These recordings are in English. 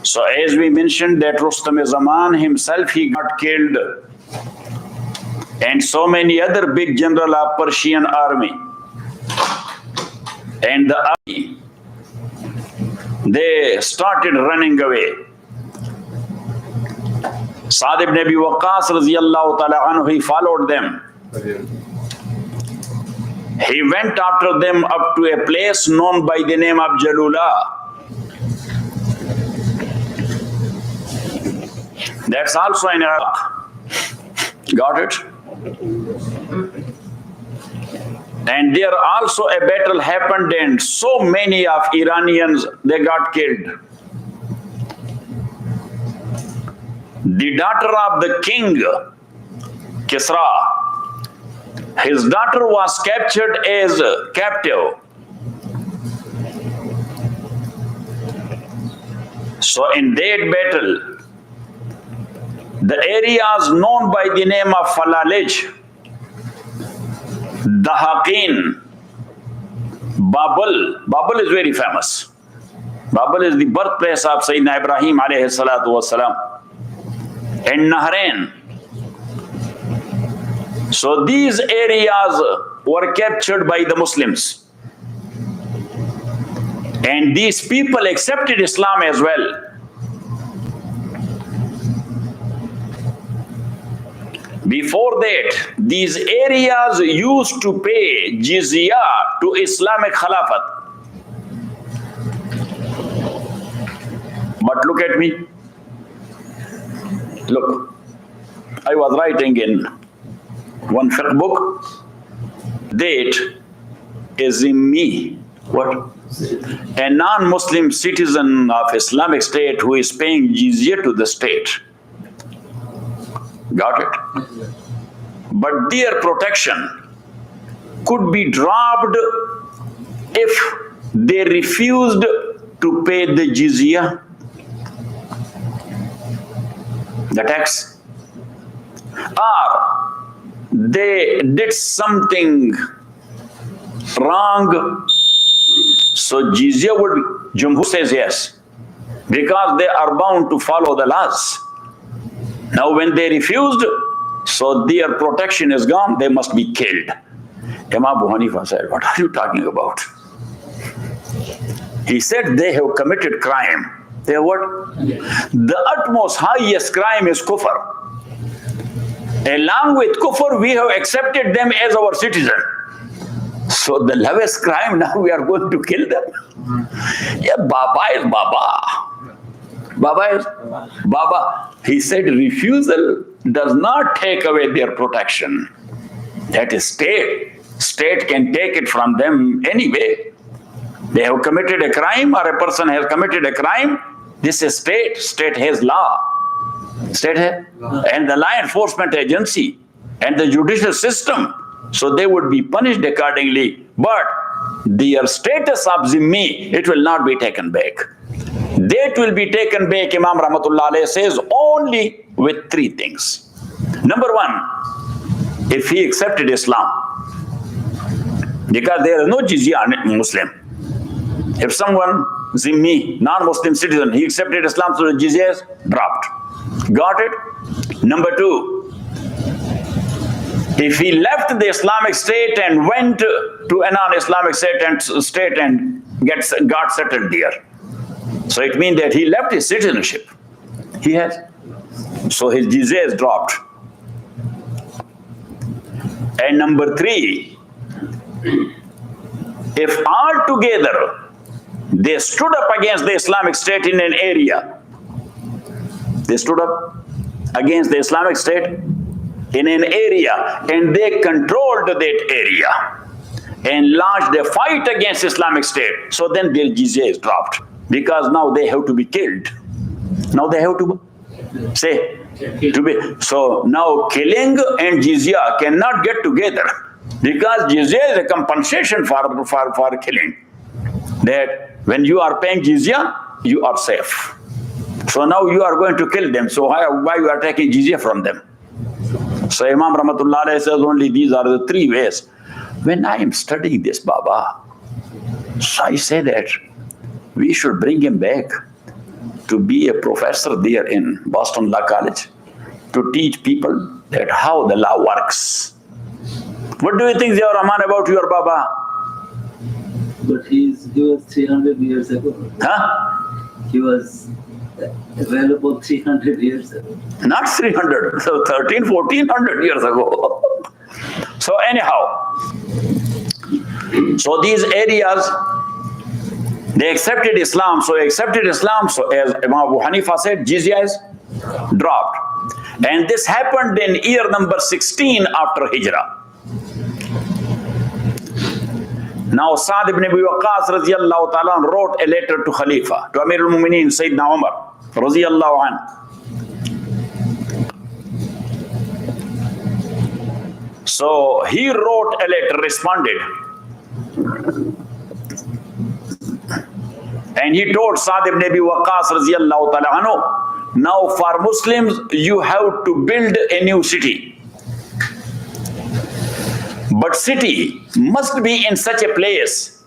So as we mentioned that Rustam-e-Zaman himself, he got killed, and so many other big general of Persian army. And the army, they started running away. Sa'd ibn Abi Waqqas radiyallahu ta'ala anhu, he followed them. He went after them up to a place known by the name of Jalula. That's also in Iraq. Got it? And there also a battle happened and so many of Iranians, they got killed. The daughter of the king, Kisra, his daughter was captured as a captive. So in that battle, the areas known by the name of Falalij, Dahaqin, Babel is very famous. Babel is the birthplace of Sayyidina Ibrahim alayhi salatu wasalam, and Nahrain. So these areas were captured by the Muslims. And these people accepted Islam as well. Before that, these areas used to pay jizya to Islamic Khulafat. But look at me. Look, I was writing in one fiqh book that is in me. What? A non-Muslim citizen of Islamic State who is paying jizya to the state. Got it? But their protection could be dropped if they refused to pay the jizya, the tax, or they did something wrong. So jizya would be, Jumhur says yes, because they are bound to follow the laws. Now when they refused, so their protection is gone, they must be killed. Imam Abu Hanifa said, what are you talking about? He said they have committed crime. They have what? The utmost highest crime is kufr. Along with kufr, we have accepted them as our citizen. So the lowest crime, now we are going to kill them? Yeah, Baba is Baba. Baba is Baba. He said refusal does not take away their protection. That is state. State can take it from them anyway. They have committed a crime or a person has committed a crime. This is state. State has law. State has, and the law enforcement agency and the judicial system. So they would be punished accordingly. But their status of zimmi, it will not be taken back. That will be taken back, Imam Rahmatullah Alayhi says, only with three things. Number one, if he accepted Islam, because there is no jizya on Muslim. If someone, zimmi, non-Muslim citizen, he accepted Islam, so the jizya is dropped. Got it? Number two, if he left the Islamic State and went to a non-Islamic state and got settled there, so it means that he left his citizenship. He has. So his jizya is dropped. And number three, if altogether they stood up against the Islamic State in an area, they stood up against the Islamic State in an area and they controlled that area and launched a fight against Islamic State, so then their jizya is dropped. Because now they have to be killed. Now they have to say, to be. So now killing and jizya cannot get together. Because jizya is a compensation for killing. That when you are paying jizya, you are safe. So now you are going to kill them. So why you are taking jizya from them? So Imam Rahmatullah Alayhi says only these are the three ways. When I am studying this, Baba, so I say that we should bring him back. to be a professor there in Boston Law College to teach people that how the law works. What do you think, Ziaur Rahman, about your Baba? But he was 300 years ago. Huh? He was available 300 years ago. Not 300, so 1400 years ago. So anyhow, so these areas, they accepted Islam. So as Imam Abu Hanifa said, jizya is dropped. And this happened in year number 16 after Hijrah. Now Sa'd ibn Abi Waqqas radiyallahu ta'ala wrote a letter to Khalifa, to Amir al-Mumineen Sayyidina Umar radiyallahu anhu. So he wrote a letter, responded. And he told Sa'd ibn Abi Waqqas radiyallahu ta'ala anhu, now for Muslims, you have to build a new city. But city must be in such a place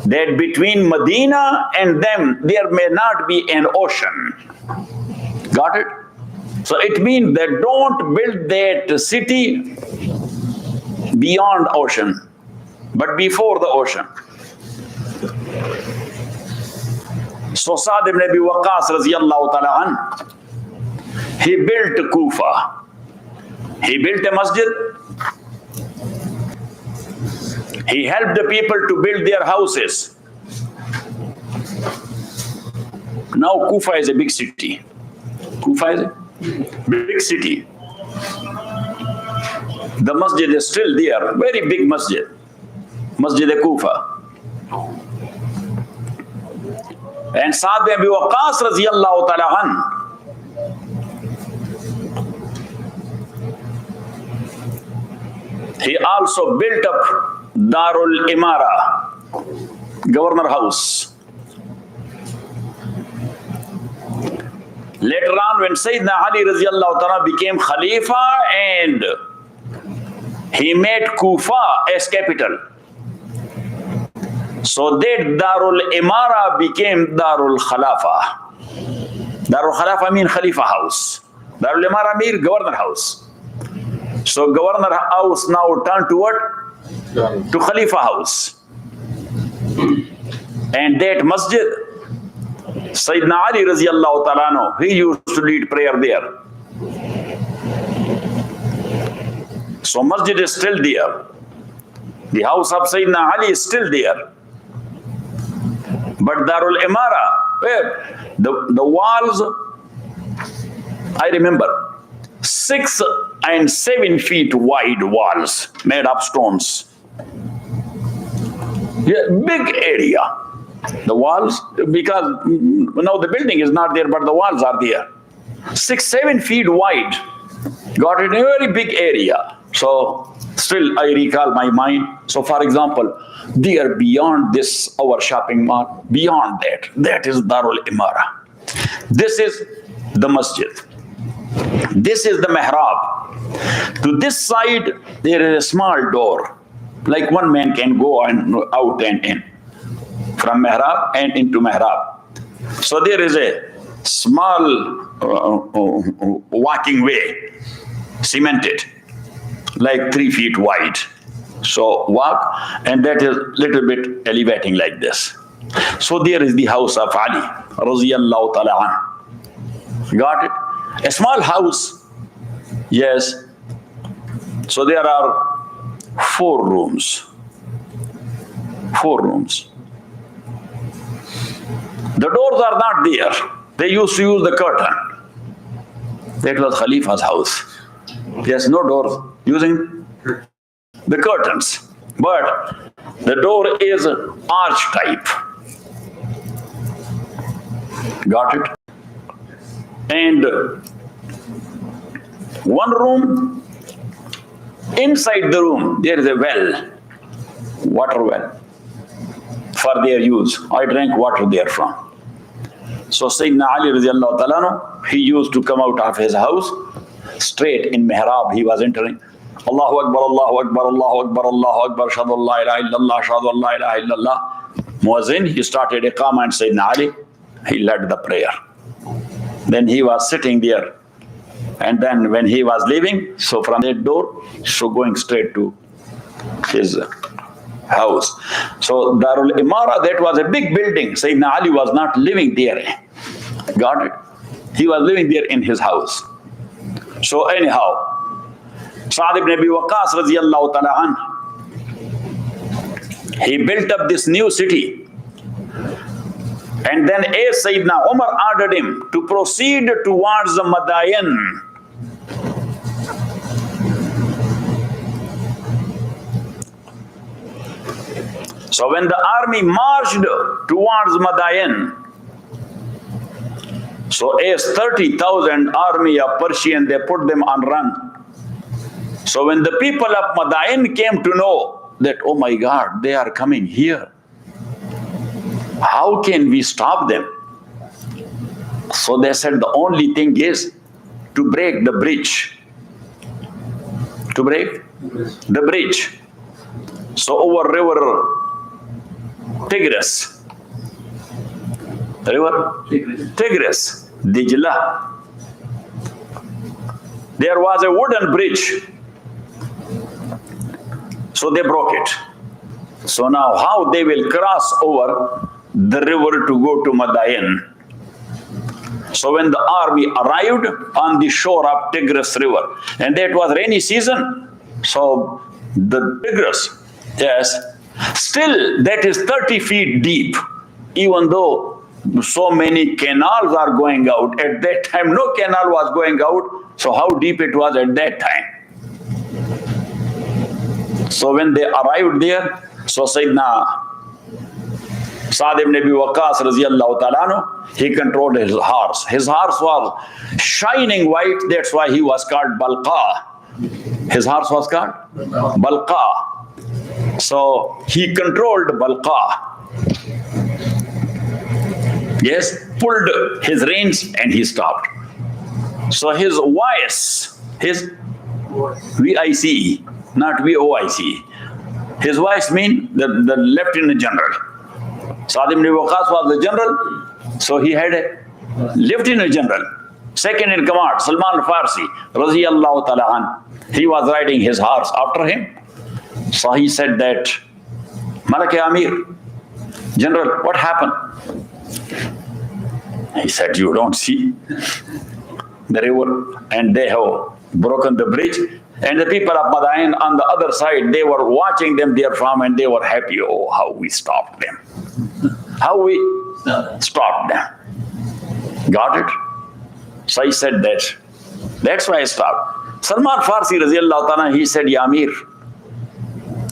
that between Medina and them, there may not be an ocean. Got it? So it means that don't build that city beyond ocean, but before the ocean. So Sa'd ibn Abi Waqqas radiyallahu ta'ala an, he built Kufa. He built a masjid. He helped the people to build their houses. Now Kufa is a big city. Kufa is a big city. The masjid is still there, very big masjid. Masjid Kufa. And Sa'd ibn Abi Waqqas radiyallahu ta'ala an, he also built up Darul Imara, governor house. Later on, when Sayyidina Ali radiyallahu ta'ala became Khalifa and he made Kufa as capital, so that Darul Imara became Darul Khulafa. Darul Khulafa means Khalifa house. Darul Imara means governor house. So governor house now turned to what? To Khalifa house. And that masjid, Sayyidina Ali radiyallahu ta'ala anhu, he used to lead prayer there. So masjid is still there. The house of Sayyidina Ali is still there. But Darul Imara, where the walls, I remember, 6 and 7 feet wide walls made of stones. Yeah, big area. The walls, because now the building is not there, but the walls are there. 6, 7 feet wide. Got it in a very big area. So still I recall my mind. So for example, there beyond this, our shopping mall, beyond that, that is Darul Imara. This is the masjid. This is the mihrab. To this side, there is a small door. Like one man can go and out and in. From mihrab and into mihrab. So there is a small walking way, cemented, like 3 feet wide. So walk, and that is little bit elevating like this. So there is the house of Ali, radiyallahu ta'ala anhu. Got it? A small house, yes. So there are 4 rooms. 4 rooms. The doors are not there. They used to use the curtain. That was Khalifa's house. There's no doors, using the curtains. But the door is arch type. Got it? And one room, inside the room, there is a well, water well, for their use. I drank water there from. So Sayyidina Ali radiyallahu ta'ala, he used to come out of his house, straight in mihrab he was entering. Allahu Akbar, Allahu Akbar, Allahu Akbar, Allahu Akbar, Shadu Allah ilaha illallah, Shadu Allah ilaha illallah. Muazzin, he started Iqamah, and Sayyidina Ali he led the prayer. Then he was sitting there. And then when he was leaving, so from that door, so going straight to his house. So Darul Imara, that was a big building. Sayyidina Ali was not living there. Got it? He was living there in his house. So anyhow, Sa'd ibn Abi Waqqas radiyallahu ta'ala anhu, he built up this new city. And then as Sayyidina Umar ordered him to proceed towards the Madayan. So when the army marched towards Madayan, so as 30,000 army of Persian, they put them on run. So when the people of Madain came to know that, oh my God, they are coming here, how can we stop them? So they said the only thing is to break the bridge. To break the bridge. So over river Tigris, Tigris, Dijla, there was a wooden bridge. So they broke it. So now how they will cross over the river to go to Madayan? So when the army arrived on the shore of Tigris river, and that was rainy season, so the Tigris, yes, still that is 30 feet deep, even though so many canals are going out. At that time, no canal was going out, so how deep it was at that time. So when they arrived there, so Sayyidina Sa'd ibn Abi Waqqas radiyallahu ta'ala anhu, he controlled his horse. His horse was shining white, that's why he was called Balqa. His horse was called Balqa. So he controlled Balqa. Yes, pulled his reins and he stopped. So his voice, his V-I-C-E, not V-O-I-C-E. His voice means the lieutenant general. Sa'd ibn Waqqas was the general, so he had a lieutenant general. Second in command, Salman al-Farsi, radiyallahu ta'ala an. He was riding his horse after him. So he said that, Malak-e-Amir, General, what happened? He said, you don't see the river, and they have broken the bridge. And the people of Madain on the other side, they were watching them there from, and they were happy. Oh, how we stopped them. How we stopped them. Got it? So he said that. That's why I stopped. Salman Farsi, radiyallahu ta'ala, he said, Ya Amir,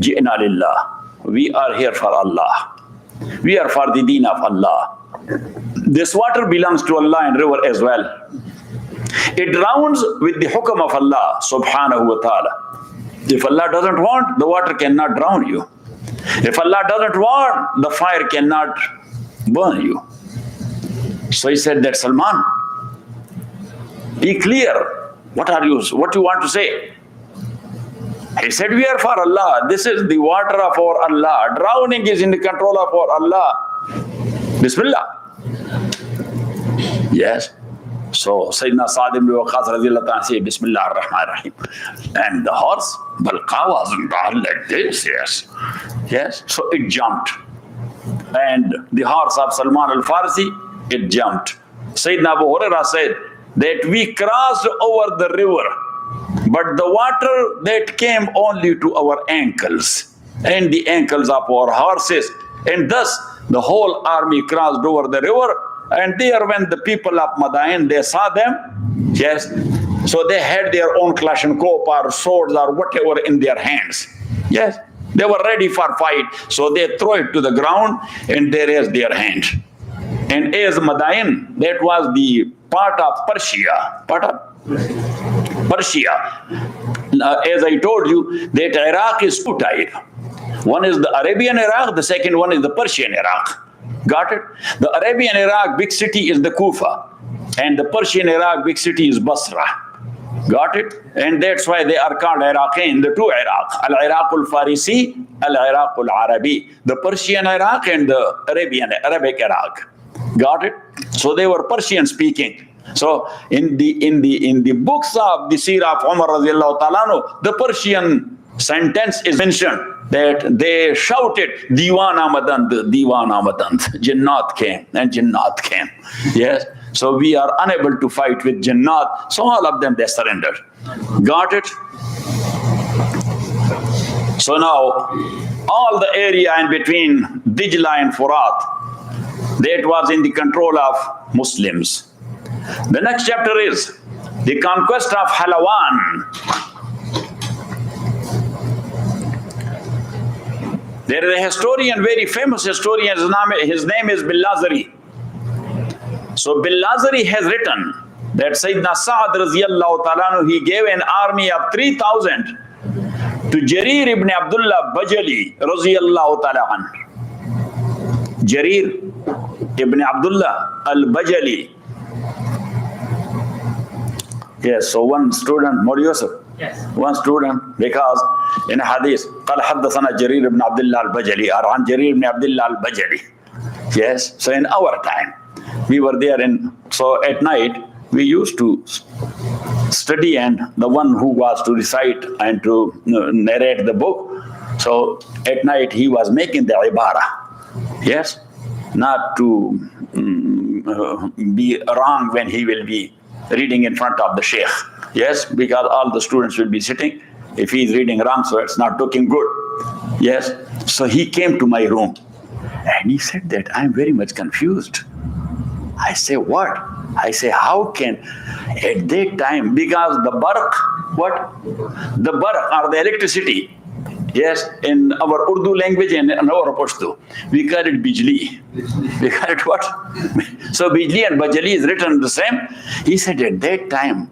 Ji'na lillah. We are here for Allah. We are for the deen of Allah. This water belongs to Allah and river as well. It drowns with the hukam of Allah subhanahu wa ta'ala. If Allah doesn't want, the water cannot drown you. If Allah doesn't want, the fire cannot burn you. So he said that, Salman, be clear. What you want to say? He said, we are for Allah. This is the water of our Allah. Drowning is in the control of our Allah. Bismillah. Yes. So Sayyidina Sa'd ibn Waqqas radiyallahu ta'ala said, Bismillah ar-Rahman ar-Rahim. And the horse, Balqa, wasn't down like this, yes. Yes. So it jumped. And the horse of Salman al-Farsi, it jumped. Sayyidina Abu Hurairah said that we crossed over the river, but the water that came only to our ankles and the ankles of our horses. And thus the whole army crossed over the river. And there when the people of Madain, they saw them, yes, so they had their own Kalashnikov or swords or whatever in their hands. Yes, they were ready for fight. So they throw it to the ground and they raise their hand. And as Madain, that was the part of Persia. As I told you, that Iraq is two types. One is the Arabian Iraq, the second one is the Persian Iraq. Got it? The Arabian Iraq big city is the Kufa, and the Persian Iraq big city is Basra. Got it? And that's why they are called Iraqain, the two Iraq. Al-Iraq al-Farisi, Al-Iraq al-Arabi. The Persian Iraq and the Arabic Iraq. Got it? So they were Persian speaking. So in the books of the Seerah of Umar radiallahu ta'ala anhu, the Persian sentence is mentioned that they shouted, Diwan Amadand, Diwan Amadand. Jinnat came and Jinnat came. Yes. So we are unable to fight with Jinnat. So all of them, they surrendered. Got it? So now, all the area in between Dijla and Furat, that was in the control of Muslims. The next chapter is the conquest of Halawan. There is a historian, very famous historian, his name is Billazari. So Billazari has written that Sayyidina Sa'ad raziyallahu ta'ala, he gave an army of 3,000 to Jarir ibn Abdullah Bajali raziyallahu ta'ala an. Jarir ibn Abdullah al-Bajali. Yes, so one student, Mawli Yusuf. Yes. One student, because in a hadith, قال حدثنا جرير بن عبد الله البجلي, or عن جرير بن عبد الله البجلي. Yes, so in our time, we were there so at night, we used to study, and the one who was to recite and to narrate the book, so at night he was making the ibara. Yes, not to be wrong when he will be reading in front of the sheikh. Yes, because all the students will be sitting. If he is reading wrong, so it's not looking good. Yes, so he came to my room and he said that I'm very much confused. I say, what? I say, how can, at that time, because the barq, what? The barq or the electricity, yes, in our Urdu language and in our Pashto, we call it bijli. We call it what? So bijli and bajali is written the same. He said, at that time,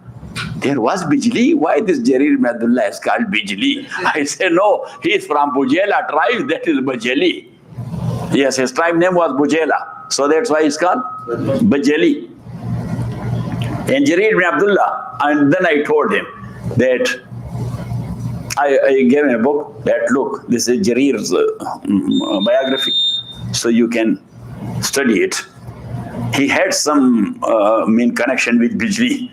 there was bijli. Why this Jarir ibn Abdullah is called bijli? I say, no, he is from Bujela tribe, that is Bajali. Yes, his tribe name was Bujela. So that's why it's called Bajali. And Jarir ibn Abdullah, and then I told him that I gave him a book that, look, this is Jarir's biography, so you can study it. He had some connection with Bijli,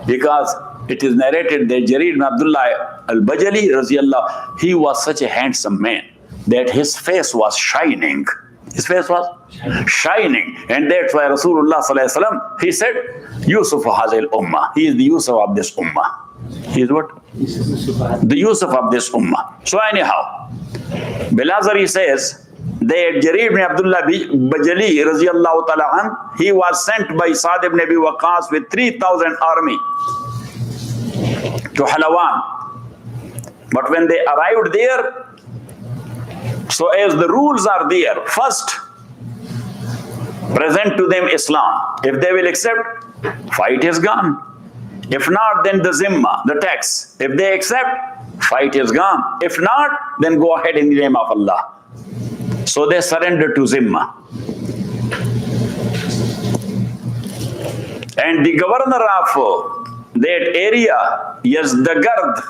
because it is narrated that Jarir ibn Abdullah al-Bajali, raziyallahu, he was such a handsome man that his face was shining. His face was shining. And that's why Rasulullah sallallahu alaihi wasallam, he said, Yusuf hazil ummah. He is the Yusuf of this ummah. He is what? The Yusuf of this ummah. So anyhow, Bilazari says that Jarir ibn Abdullah Bajali raziyallahu ta'ala an, he was sent by Sa'd ibn Abi Waqqas with 3,000 army to Halawan. But when they arrived there, so as the rules are there, first present to them Islam. If they will accept, fight is gone. If not, then the zimma, the tax. If they accept, fight is gone. If not, then go ahead in the name of Allah. So they surrendered to zimma. And the governor of that area, Yazdagard,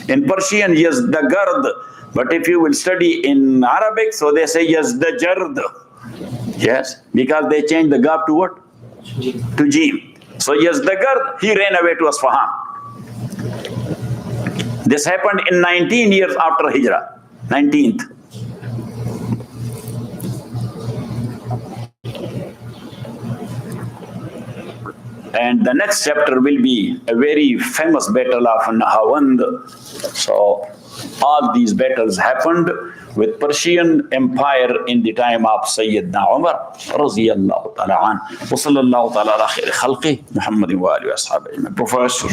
in Persian, Yazdagard, but if you will study in Arabic, so they say Yazdajard. Yes, because they changed the gab to what? To jim. So Yazdagard, he ran away to Isfahan. This happened in 19 years after Hijrah, 19th. And the next chapter will be a very famous battle of Nahawand. So all these battles happened with Persian Empire in the time of Sayyidina Umar radiyallahu ta'ala an. Wa sallallahu ta'ala ala khairi khalqi Muhammadin wa alihi wa ashabihi. Professor.